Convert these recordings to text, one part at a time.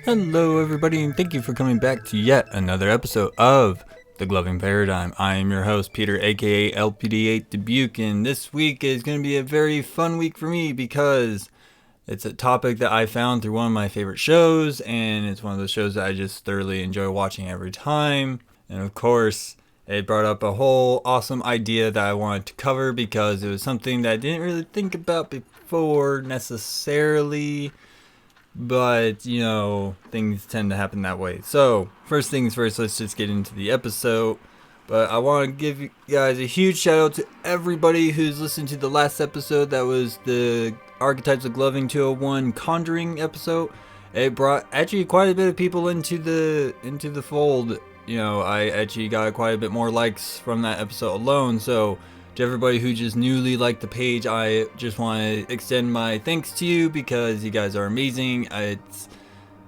Hello everybody, and thank you for coming back to yet another episode of The Gloving Paradigm. I am your host, Peter, aka LPD8 Dubuque, and this week is going to be a very fun week for me because it's a topic that I found through one of my favorite shows, and it's one of those shows that I just thoroughly enjoy watching every time. And of course, it brought up a whole awesome idea that I wanted to cover because it was something that I didn't really think about before necessarily. But, you know, things tend to happen that way. So, first things first, let's just get into the episode. But I want to give you guys a huge shout out to everybody who's listened to the last episode. That was the Archetypes of Gloving 201 Conjuring episode. It brought actually quite a bit of people into the fold. You know, I actually got quite a bit more likes from that episode alone. So, to everybody who just newly liked the page, I just want to extend my thanks to you because you guys are amazing.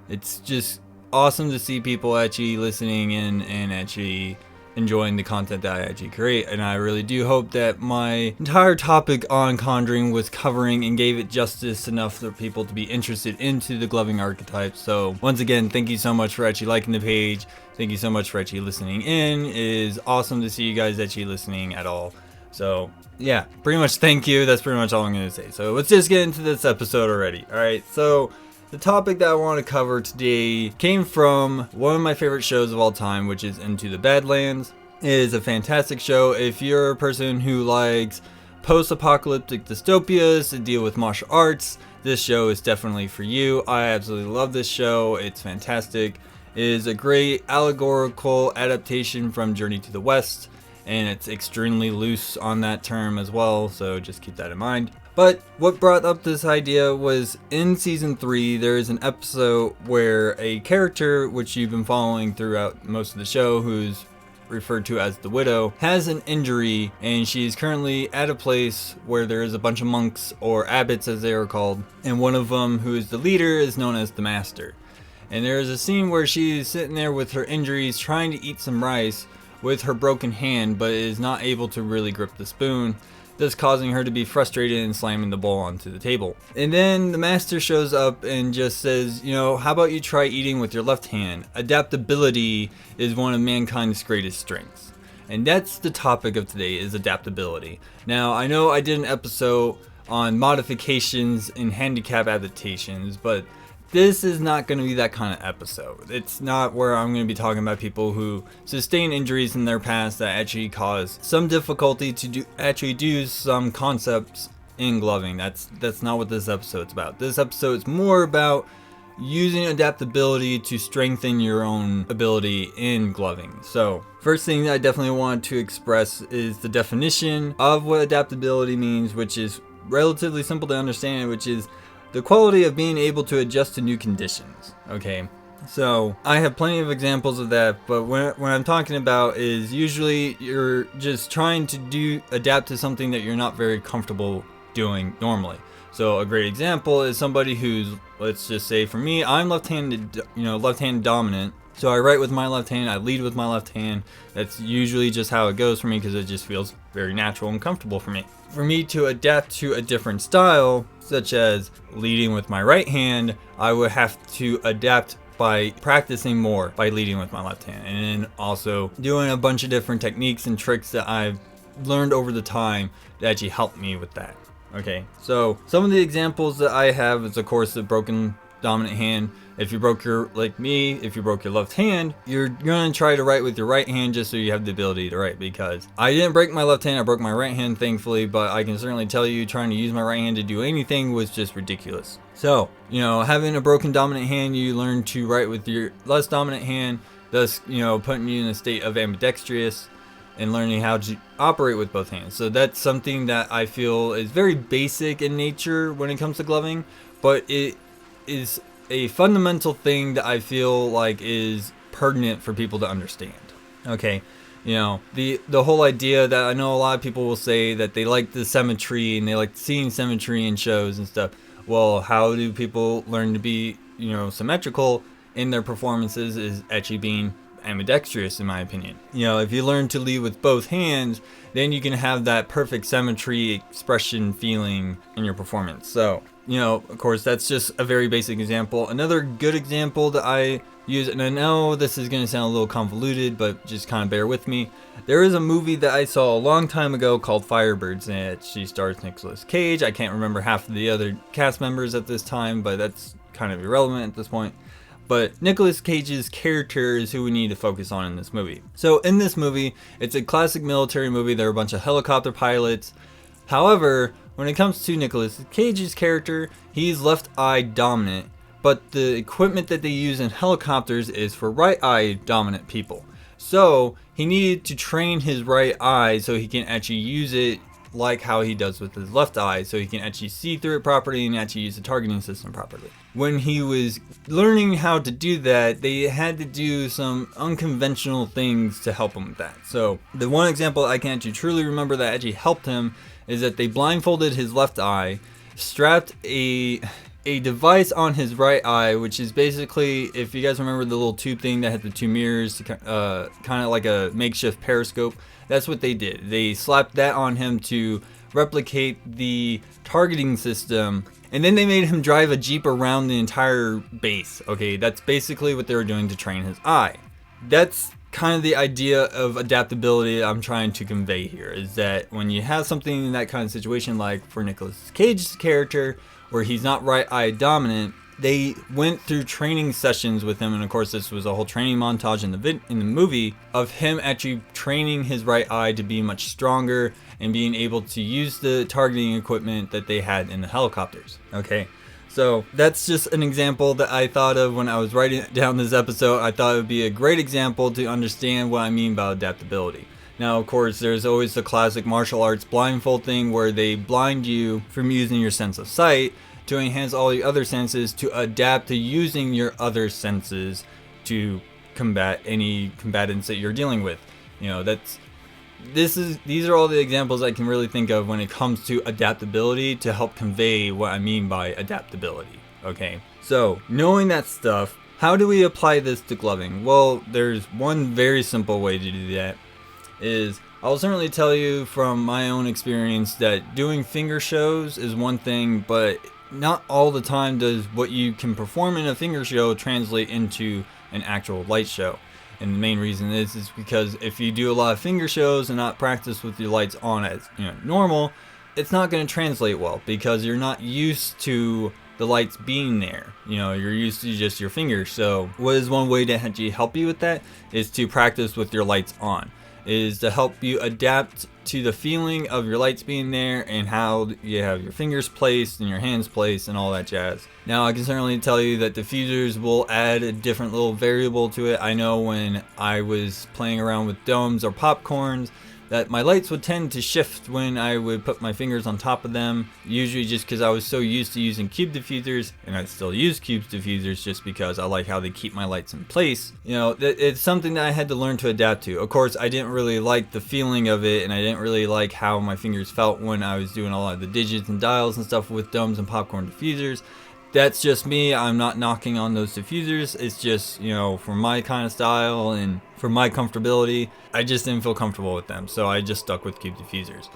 It's just awesome to see people actually listening in and actually enjoying the content that I actually create. And I really do hope that my entire topic on Conjuring was covering and gave it justice enough for people to be interested into the gloving archetypes. So once again, thank you so much for actually liking the page. Thank you so much for actually listening in. It is awesome to see you guys actually listening at all. So, yeah, pretty much thank you. That's pretty much all I'm going to say. So, let's just get into this episode already. Alright, so the topic that I want to cover today came from one of my favorite shows of all time, which is Into the Badlands. It is a fantastic show. If you're a person who likes post-apocalyptic dystopias to deal with martial arts, this show is definitely for you. I absolutely love this show. It's fantastic. It is a great allegorical adaptation from Journey to the West. And it's extremely loose on that term as well, so just keep that in mind. But what brought up this idea was in season 3, there is an episode where a character, which you've been following throughout most of the show, who's referred to as the Widow, has an injury, and she's currently at a place where there is a bunch of monks, or abbots as they are called, and one of them, who is the leader, is known as the Master. And there is a scene where she's sitting there with her injuries, trying to eat some rice, with her broken hand, but is not able to really grip the spoon, thus causing her to be frustrated and slamming the bowl onto the table. And then the Master shows up and just says, you know, how about you try eating with your left hand? Adaptability is one of mankind's greatest strengths. And that's the topic of today, is adaptability. Now, I know I did an episode on modifications and handicap adaptations, but this is not going to be that kind of episode. It's not where I'm going to be talking about people who sustain injuries in their past that actually cause some difficulty to do some concepts in gloving. That's not what this episode's about. This episode is more about using adaptability to strengthen your own ability in gloving. So, first thing that I definitely want to express is the definition of what adaptability means, which is relatively simple to understand, which is the quality of being able to adjust to new conditions. Okay, so I have plenty of examples of that, but what I'm talking about is usually you're just trying to adapt to something that you're not very comfortable doing normally. So a great example is somebody who's, let's just say for me, I'm left-handed, left-hand dominant. So I write with my left hand, I lead with my left hand. That's usually just how it goes for me because it just feels very natural and comfortable for me. For me to adapt to a different style, such as leading with my right hand, I would have to adapt by practicing more by leading with my left hand. And then also doing a bunch of different techniques and tricks that I've learned over the time that actually help me with that. Okay, so some of the examples that I have is, of course, the broken dominant hand. If you broke your left hand, you're going to try to write with your right hand just so you have the ability to write, because I didn't break my left hand, I broke my right hand, thankfully, but I can certainly tell you trying to use my right hand to do anything was just ridiculous. So, having a broken dominant hand, you learn to write with your less dominant hand, thus, putting you in a state of ambidextrous and learning how to operate with both hands. So that's something that I feel is very basic in nature when it comes to gloving, but it is a fundamental thing that I feel like is pertinent for people to understand. Okay, the whole idea that I know a lot of people will say that they like the symmetry and they like seeing symmetry in shows and stuff. Well, how do people learn to be, symmetrical in their performances? Is actually being ambidextrous, in my opinion. If you learn to lead with both hands, then you can have that perfect symmetry, expression, feeling in your performance. So of course, that's just a very basic example. Another good example that I use, and I know this is going to sound a little convoluted, but just kind of bear with me. There is a movie that I saw a long time ago called Firebirds, and she stars Nicolas Cage. I can't remember half of the other cast members at this time, but that's kind of irrelevant at this point. But Nicolas Cage's character is who we need to focus on in this movie. So in this movie, it's a classic military movie. There are a bunch of helicopter pilots. However, when it comes to Nicolas Cage's character, he's left eye dominant, but the equipment that they use in helicopters is for right eye dominant people. So he needed to train his right eye so he can actually use it like how he does with his left eye, so he can actually see through it properly and actually use the targeting system properly. When he was learning how to do that, they had to do some unconventional things to help him with that. So the one example I can actually truly remember that actually helped him is that they blindfolded his left eye, strapped a device on his right eye, which is basically, if you guys remember the little tube thing that had the two mirrors, kind of like a makeshift periscope. That's what they did. They slapped that on him to replicate the targeting system, and then they made him drive a Jeep around the entire base. Okay, that's basically what they were doing to train his eye. That's kind of the idea of adaptability I'm trying to convey here, is that when you have something in that kind of situation, like for Nicolas Cage's character, where he's not right eye dominant, they went through training sessions with him, and of course this was a whole training montage in the movie of him actually training his right eye to be much stronger and being able to use the targeting equipment that they had in the helicopters. Okay, so that's just an example that I thought of when I was writing down this episode. I thought it would be a great example to understand what I mean by adaptability. Now, of course, there's always the classic martial arts blindfold thing where they blind you from using your sense of sight to enhance all your other senses to adapt to using your other senses to combat any combatants that you're dealing with. These are all the examples I can really think of when it comes to adaptability to help convey what I mean by adaptability. Okay, so knowing that stuff, how do we apply this to gloving? Well, there's one very simple way to do that. I'll certainly tell you from my own experience that doing finger shows is one thing, but not all the time does what you can perform in a finger show translate into an actual light show. And the main reason is because if you do a lot of finger shows and not practice with your lights on as normal, it's not going to translate well because you're not used to the lights being there. You're used to just your fingers. So what is one way to actually help you with that is to practice with your lights on. Is to help you adapt to the feeling of your lights being there and how you have your fingers placed and your hands placed and all that jazz. Now, I can certainly tell you that diffusers will add a different little variable to it. I know when I was playing around with domes or popcorns that my lights would tend to shift when I would put my fingers on top of them, usually just because I was so used to using cube diffusers, and I still use cube diffusers just because I like how they keep my lights in place. It's something that I had to learn to adapt to. Of course, I didn't really like the feeling of it, and I didn't really like how my fingers felt when I was doing a lot of the digits and dials and stuff with domes and popcorn diffusers. That's just me. I'm not knocking on those diffusers. It's just, for my kind of style and for my comfortability, I just didn't feel comfortable with them. So I just stuck with cube diffusers,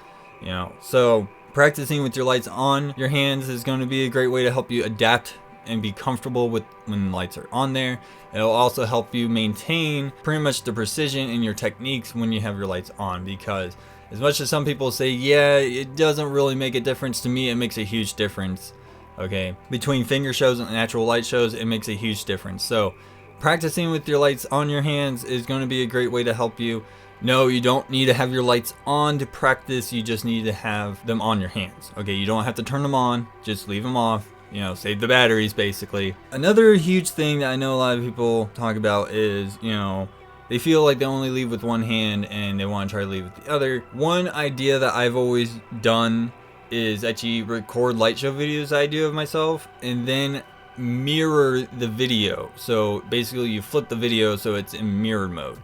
So practicing with your lights on your hands is going to be a great way to help you adapt and be comfortable with when lights are on there. It'll also help you maintain pretty much the precision in your techniques when you have your lights on, because as much as some people say, yeah, it doesn't really make a difference, to me, it makes a huge difference. Okay, between finger shows and actual light shows, it makes a huge difference. So practicing with your lights on your hands is going to be a great way to help you. No, you don't need to have your lights on to practice. You just need to have them on your hands. Okay, you don't have to turn them on. Just leave them off. Save the batteries, basically. Another huge thing that I know a lot of people talk about is, they feel like they only lead with one hand and they want to try to lead with the other. One idea that I've always done is actually record light show videos I do of myself and then mirror the video. So basically you flip the video so it's in mirrored mode.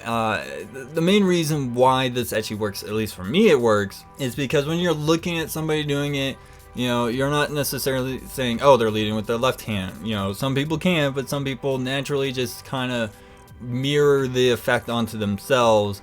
The main reason why this actually works, at least for me it works, is because when you're looking at somebody doing it, you're not necessarily saying, oh, they're leading with their left hand. Some people can, but some people naturally just kind of mirror the effect onto themselves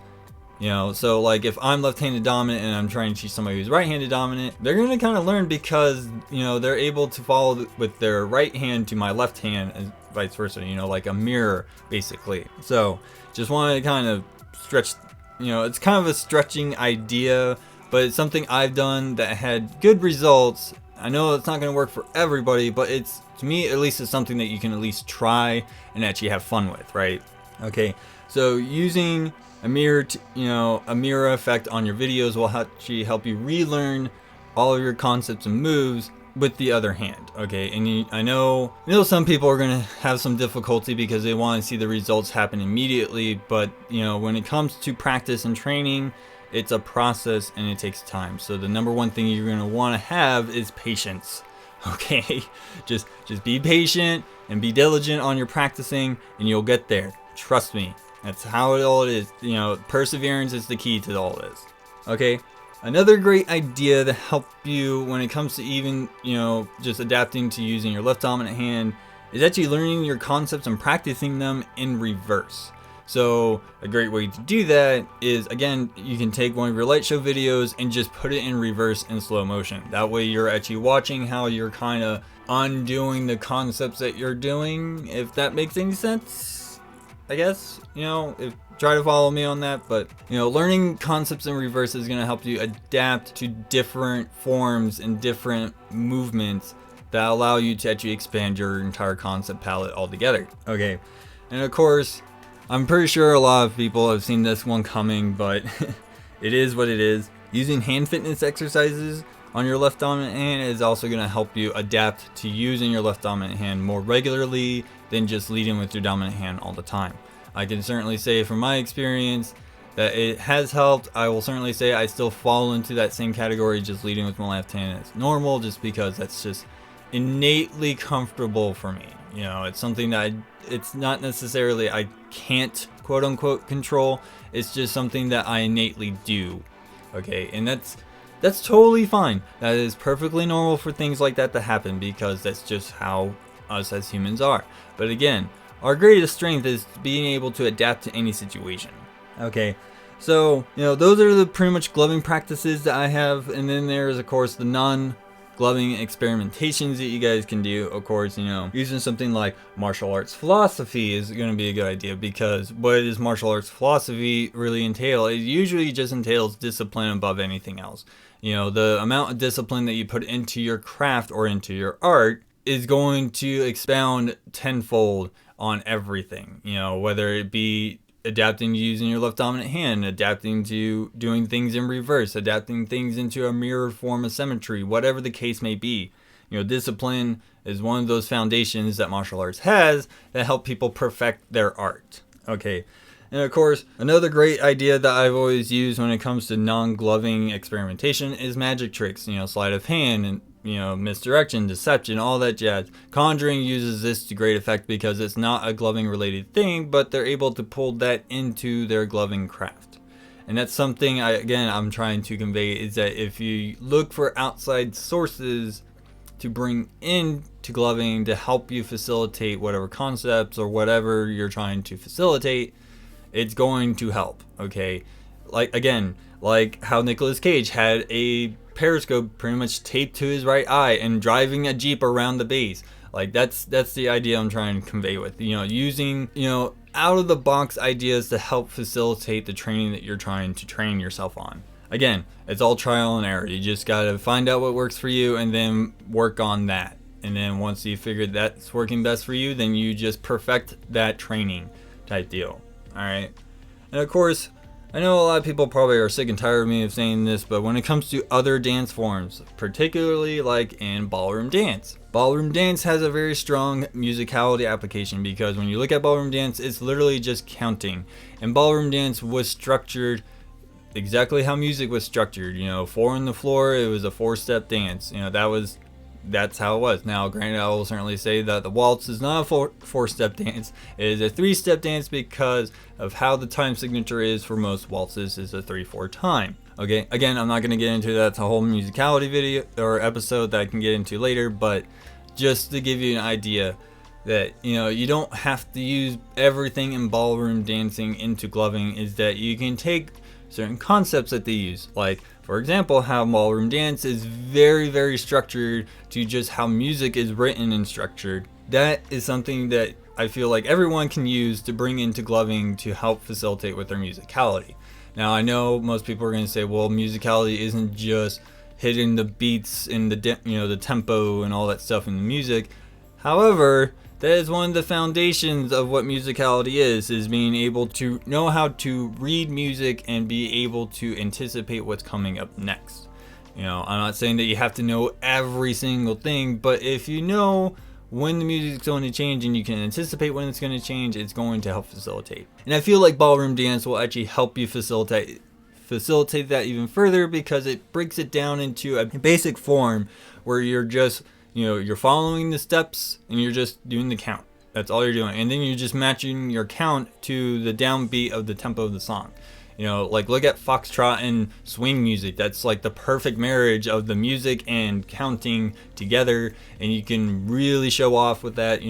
So like if I'm left-handed dominant and I'm trying to teach somebody who's right-handed dominant, they're going to kind of learn because, they're able to follow with their right hand to my left hand and vice versa, like a mirror basically. So just wanted to kind of stretch, it's kind of a stretching idea, but it's something I've done that had good results. I know it's not going to work for everybody, but it's, to me at least, it's something that you can at least try and actually have fun with, right? Okay, so using a mirror, a mirror effect on your videos will actually help you relearn all of your concepts and moves with the other hand. Okay, and I know some people are gonna have some difficulty because they want to see the results happen immediately. But when it comes to practice and training, it's a process and it takes time. So the number one thing you're gonna want to have is patience. Okay, just be patient and be diligent on your practicing, and you'll get there. Trust me. That's how it all is. Perseverance is the key to all this. Okay, another great idea to help you when it comes to even, just adapting to using your left dominant hand is actually learning your concepts and practicing them in reverse. So a great way to do that is, again, you can take one of your light show videos and just put it in reverse in slow motion. That way you're actually watching how you're kind of undoing the concepts that you're doing, if that makes any sense. I guess, try to follow me on that, but, learning concepts in reverse is going to help you adapt to different forms and different movements that allow you to actually expand your entire concept palette altogether. Okay, and of course, I'm pretty sure a lot of people have seen this one coming, but it is what it is. Using hand fitness exercises on your left dominant hand is also going to help you adapt to using your left dominant hand more regularly than just leading with your dominant hand all the time. I can certainly say from my experience that it has helped. I will certainly say I still fall into that same category, just leading with my left hand as normal, just because that's just innately comfortable for me. It's something that it's not necessarily I can't quote unquote control. It's just something that I innately do. Okay, and that's totally fine. That is perfectly normal for things like that to happen, because that's just how us as humans are. But again, our greatest strength is being able to adapt to any situation. Okay, so those are the pretty much gloving practices that I have, and then there's of course the non-gloving experimentations that you guys can do. Of course, using something like martial arts philosophy is going to be a good idea, because what does martial arts philosophy really entail? It usually just entails discipline above anything else. The amount of discipline that you put into your craft or into your art is going to expound tenfold on everything, whether it be adapting to using your left dominant hand, adapting to doing things in reverse, adapting things into a mirror form of symmetry, whatever the case may be. Discipline is one of those foundations that martial arts has that help people perfect their art. Okay, and of course, another great idea that I've always used when it comes to non-gloving experimentation is magic tricks, sleight of hand and misdirection, deception, all that jazz. Conjuring uses this to great effect because it's not a gloving related thing, but they're able to pull that into their gloving craft. And that's something I'm trying to convey, is that if you look for outside sources to bring in to gloving to help you facilitate whatever concepts or whatever you're trying to facilitate, it's going to help. Okay, like how Nicolas Cage had a periscope pretty much taped to his right eye and driving a Jeep around the base. Like that's the idea I'm trying to convey with, using, out of the box ideas to help facilitate the training that you're trying to train yourself on. Again, it's all trial and error. You just got to find out what works for you and then work on that. And then once you figure that's working best for you, then you just perfect that training type deal. All right. And of course, I know a lot of people probably are sick and tired of me of saying this, but when it comes to other dance forms, particularly like in ballroom dance has a very strong musicality application, because when you look at ballroom dance, it's literally just counting. And ballroom dance was structured exactly how music was structured. 4 on the floor, it was a 4-step dance. That's how it was. Now, granted, I will certainly say that the waltz is not a 4-step dance. It is a 3-step dance because of how the time signature is for most waltzes is a 3/4 time. Okay, again, I'm not going to get into that. It's a whole musicality video or episode that I can get into later, but just to give you an idea that, you don't have to use everything in ballroom dancing into gloving, is that you can take certain concepts that they use. Like, for example, how ballroom dance is very, very structured to just how music is written and structured. That is something that I feel like everyone can use to bring into gloving to help facilitate with their musicality. Now, I know most people are going to say, well, musicality isn't just hitting the beats and the tempo and all that stuff in the music. However, that is one of the foundations of what musicality is being able to know how to read music and be able to anticipate what's coming up next. I'm not saying that you have to know every single thing, but if you know when the music's going to change and you can anticipate when it's going to change, it's going to help facilitate. And I feel like ballroom dance will actually help you facilitate that even further, because it breaks it down into a basic form where you're just, you're following the steps and you're just doing the count. That's all you're doing. And then you're just matching your count to the downbeat of the tempo of the song. Like look at foxtrot and swing music. That's like the perfect marriage of the music and counting together, and you can really show off with that.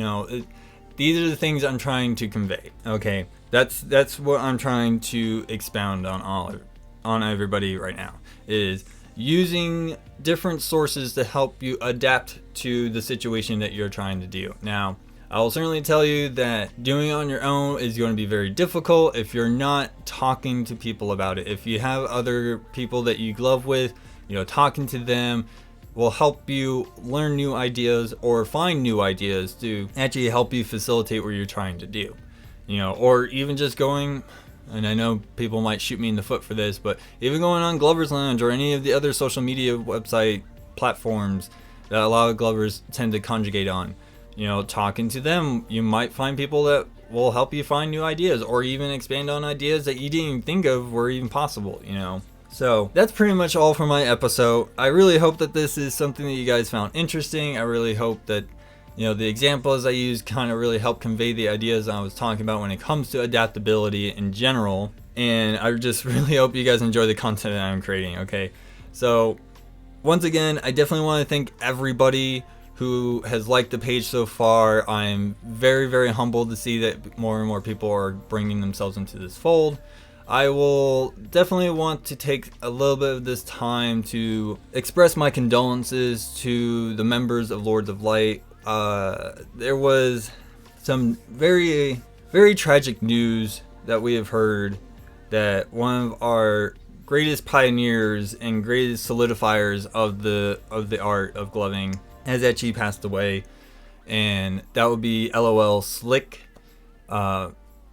These are the things I'm trying to convey. Okay, that's what I'm trying to expound on everybody right now, is using different sources to help you adapt to the situation that you're trying to do. Now, I will certainly tell you that doing it on your own is going to be very difficult if you're not talking to people about it. If you have other people that you glove with, talking to them will help you learn new ideas or find new ideas to actually help you facilitate what you're trying to do. Or even just going, and I know people might shoot me in the foot for this, but even going on Glover's Lounge or any of the other social media website platforms that a lot of glovers tend to conjugate on, talking to them, you might find people that will help you find new ideas or even expand on ideas that you didn't even think of were even possible, So that's pretty much all for my episode. I really hope that this is something that you guys found interesting. I really hope that, the examples I used kind of really help convey the ideas I was talking about when it comes to adaptability in general. And I just really hope you guys enjoy the content that I'm creating, okay? So once again, I definitely want to thank everybody who has liked the page so far. I'm very, very humbled to see that more and more people are bringing themselves into this fold. I will definitely want to take a little bit of this time to express my condolences to the members of Lords of Light. There was some very, very tragic news that we have heard that one of our greatest pioneers and greatest solidifiers of the art of gloving has actually passed away, and that would be LOL Slick. I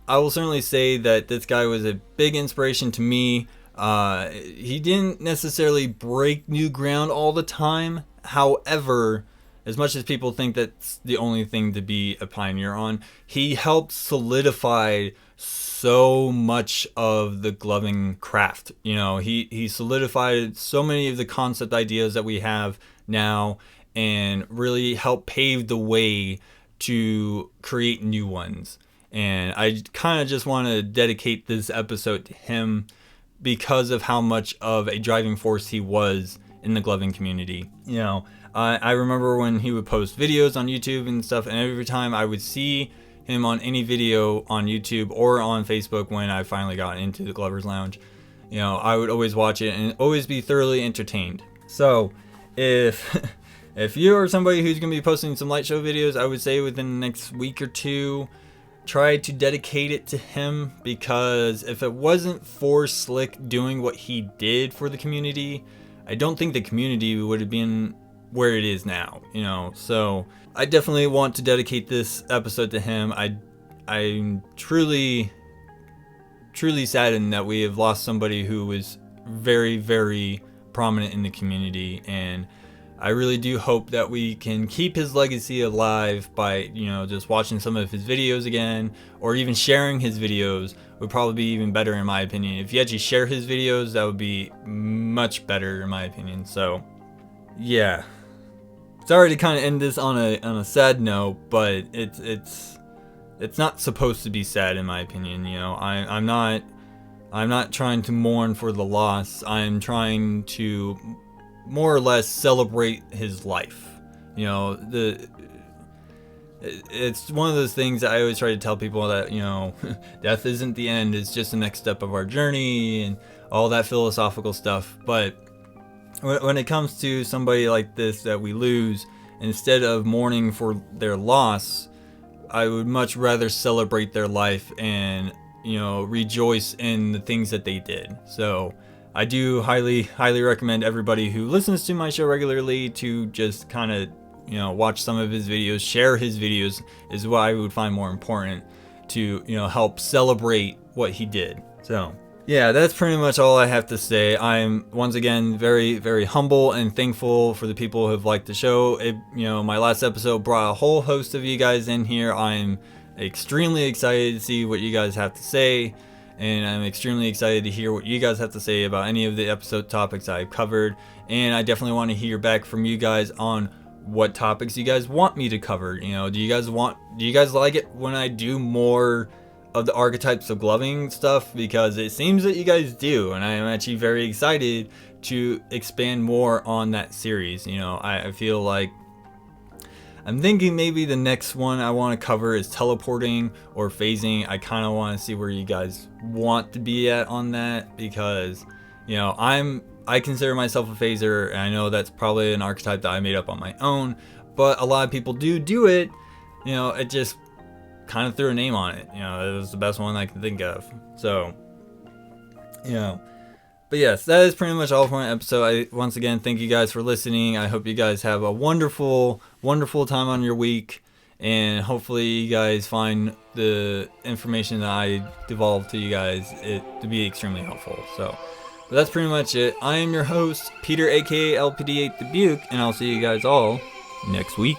will certainly say that this guy was a big inspiration to me. He didn't necessarily break new ground all the time. However, as much as people think that's the only thing to be a pioneer on, he helped solidify so much of the gloving craft. He solidified so many of the concept ideas that we have now, and really help pave the way to create new ones. And I kind of just want to dedicate this episode to him because of how much of a driving force he was in the gloving community. I remember when he would post videos on YouTube and stuff, and every time I would see him on any video on YouTube or on Facebook when I finally got into the Glover's Lounge, I would always watch it and always be thoroughly entertained. So if you are somebody who's going to be posting some light show videos, I would say within the next week or two, try to dedicate it to him, because if it wasn't for Slick doing what he did for the community, I don't think the community would have been where it is now, So I definitely want to dedicate this episode to him. I'm truly, truly saddened that we have lost somebody who was very, very prominent in the community, and I really do hope that we can keep his legacy alive by, just watching some of his videos again, or even sharing his videos would probably be even better in my opinion. If you actually share his videos, that would be much better in my opinion. So, yeah. Sorry to kind of end this on a sad note, but it's not supposed to be sad in my opinion. I'm not trying to mourn for the loss. I'm trying to it it's one of those things that I always try to tell people that, death isn't the end, it's just the next step of our journey and all that philosophical stuff. But when it comes to somebody like this that we lose, instead of mourning for their loss, I would much rather celebrate their life and, rejoice in the things that they did. So I do highly recommend everybody who listens to my show regularly to just kind of, watch some of his videos, share his videos is what I would find more important to, help celebrate what he did. So yeah, that's pretty much all I have to say. I'm once again very, very humble and thankful for the people who have liked the show. My last episode brought a whole host of you guys in here. I'm extremely excited to see what you guys have to say, and I'm extremely excited to hear what you guys have to say about any of the episode topics I've covered. And I definitely want to hear back from you guys on what topics you guys want me to cover. Do you guys like it when I do more of the archetypes of gloving stuff? Because it seems that you guys do, and I am actually very excited to expand more on that series. I feel like I'm thinking maybe the next one I want to cover is teleporting or phasing. I kind of want to see where you guys want to be at on that, because I consider myself a phaser, and I know that's probably an archetype that I made up on my own, but a lot of people do it. It just kind of threw a name on it. It was the best one I can think of. So, but yes, that is pretty much all for my episode. Once again, thank you guys for listening. I hope you guys have a wonderful, wonderful time on your week, and hopefully you guys find the information that I devolved to you guys to be extremely helpful. So, but that's pretty much it. I am your host, Peter, aka LPD8 Dubuque, and I'll see you guys all next week.